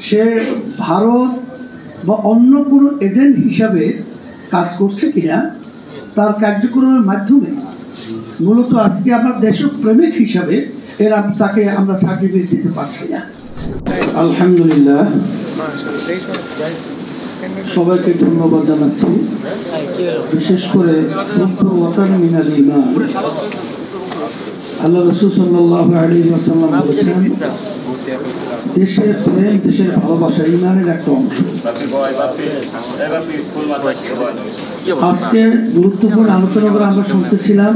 সে ভারত বা অন্য কোনো এজেন্ট হিসাবে কাজ করছে কিনা তার কার্যক্রমের মাধ্যমে মূলত আজকে আমরা দেশপ্রেমিক হিসাবে তাকে আমরা সার্টিফিকেট দিতে পারছি না। আলহামদুলিল্লাহ, সবাইকে ধন্যবাদ জানাচ্ছি। বিশেষ করে আল্লাহ রাসূল সাল্লাল্লাহু আলাইহি ওয়াসাল্লাম বলেছেন, দেশের প্রেম, দেশের ভালোবাসা ঈমানের একটা অংশ। আজকে গুরুত্বপূর্ণ আলোচনা করে আমরা শুনতেছিলাম,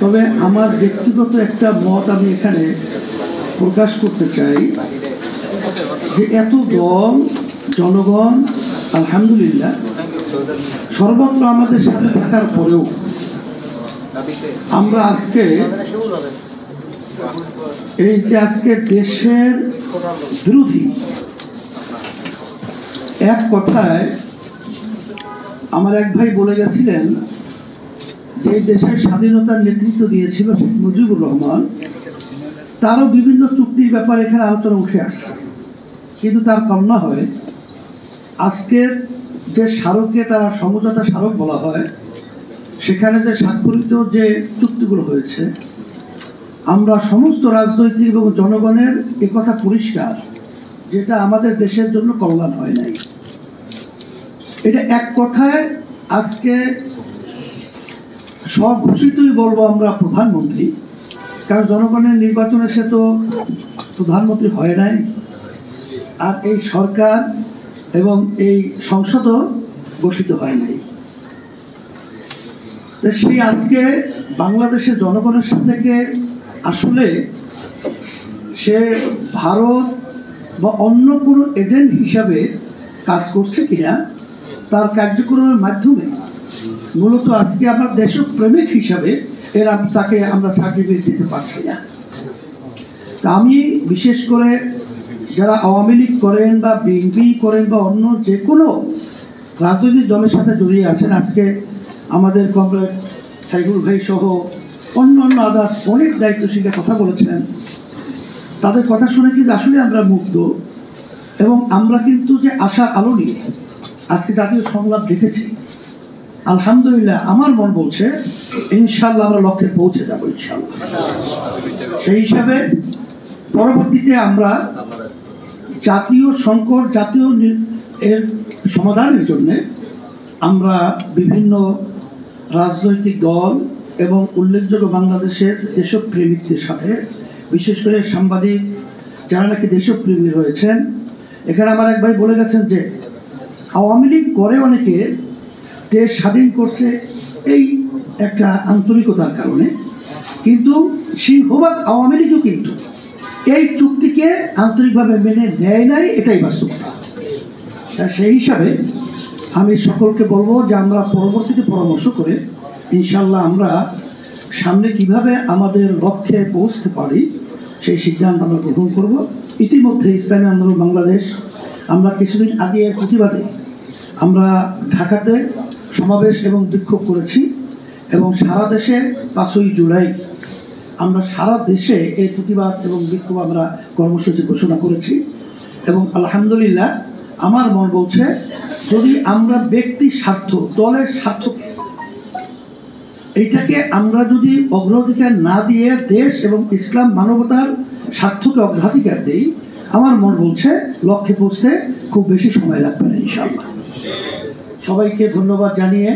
তবে আমার ব্যক্তিগত একটা মত আমি এখানে প্রকাশ করতে চাই যে এত দল জনগণ আলহামদুলিল্লাহ সর্বত্র আমাদের সাথে থাকার পরেও আমরা আজকে এই যে আজকে দেশের বিরোধী এক কথায় আমার এক ভাই বলে গেছিলেন যে দেশের স্বাধীনতার নেতৃত্ব দিয়েছিল শেখ মুজিবুর রহমান, তারও বিভিন্ন চুক্তির ব্যাপারে এখানে আলোচনা উঠে আসছে, কিন্তু তার কন্যা হয় আজকের যে স্মারকে তারা সমঝোতা স্মারক বলা হয়, সেখানে যে স্বাক্ষরিত যে চুক্তিগুলো হয়েছে, আমরা সমস্ত রাজনৈতিক এবং জনগণের একথা পরিষ্কার যেটা আমাদের দেশের জন্য কল্যাণ হয় নাই। এটা এক কথায় আজকে স্বঘোষিতই বলবো আমরা প্রধানমন্ত্রী, কারণ জনগণের নির্বাচনে সে তো প্রধানমন্ত্রী হয় নাই, আর এই সরকার এবং এই সংসদও গঠিত হয় নাই। সেই আজকে বাংলাদেশের জনগণের সাথে আসলে সে ভারত বা অন্য কোনো এজেন্ট হিসাবে কাজ করছে কিনা তার কার্যক্রমের মাধ্যমে মূলত আজকে আমরা দেশপ্রেমিক হিসাবে তাকে আমরা সার্টিফিকেট দিতে পারছি না। তা আমি বিশেষ করে যারা আওয়ামী লীগ করেন বা বিএনপি করেন বা অন্য যে কোনো রাজনৈতিক দলের সাথে জড়িয়ে আছেন, আজকে আমাদের কমরেড সাইফুল ভাই সহ অন্য আদার্স অনেক দায়িত্বশীলের কথা বলেছেন, তাদের কথা শুনে কিন্তু আসলে আমরা মুগ্ধ, এবং আমরা কিন্তু যে আশার আলো নিয়ে আজকে জাতীয় সংলাপ দেখেছি, আলহামদুলিল্লাহ আমার মন বলছে ইনশাআল্লাহ আমরা লক্ষ্যে পৌঁছে যাবো ইনশাআল্লাহ। সেই হিসাবে পরবর্তীতে আমরা জাতীয় সংকট, জাতীয় এর সমাধানের জন্য আমরা বিভিন্ন রাজনৈতিক দল এবং উল্লেখযোগ্য বাংলাদেশের দেশপ্রেমিকদের সাথে, বিশেষ করে সাংবাদিক যারা নাকি দেশপ্রেমী রয়েছেন, এখানে আমার এক ভাই বলে গেছেন যে আওয়ামী লীগ করে অনেকে দেশ স্বাধীন করছে এই একটা আন্তরিকতার কারণে, কিন্তু সিংহভাগ আওয়ামী লীগও কিন্তু এই চুক্তিকে আন্তরিকভাবে মেনে নেয় নাই, এটাই বাস্তবতা। সেই হিসাবে আমি সকলকে বলবো যে আমরা পরবর্তীতে পরামর্শ করে ইনশাল্লাহ আমরা সামনে কিভাবে আমাদের লক্ষ্যে পৌঁছতে পারি সেই সিদ্ধান্ত আমরা গ্রহণ করব। ইতিমধ্যে ইসলামী আন্দোলন বাংলাদেশ আমরা কিছুদিন আগে প্রতিবাদে আমরা ঢাকাতে সমাবেশ এবং বিক্ষোভ করেছি, এবং সারা দেশে 5ই জুলাই আমরা সারা দেশে এই প্রতিবাদ এবং বিক্ষোভ আমরা কর্মসূচি ঘোষণা করেছি। এবং আলহামদুলিল্লাহ আমার মন বলছে যদি আমরা ব্যক্তির স্বার্থ, দলের স্বার্থ এইটাকে আমরা যদি অগ্রাধিকার না দিয়ে দেশ এবং ইসলাম মানবতার স্বার্থকে অগ্রাধিকার দিই, আমার মন বলছে লক্ষ্যে পৌঁছতে খুব বেশি সময় লাগবে না ইনশাআল্লাহ। সবাইকে ধন্যবাদ জানিয়ে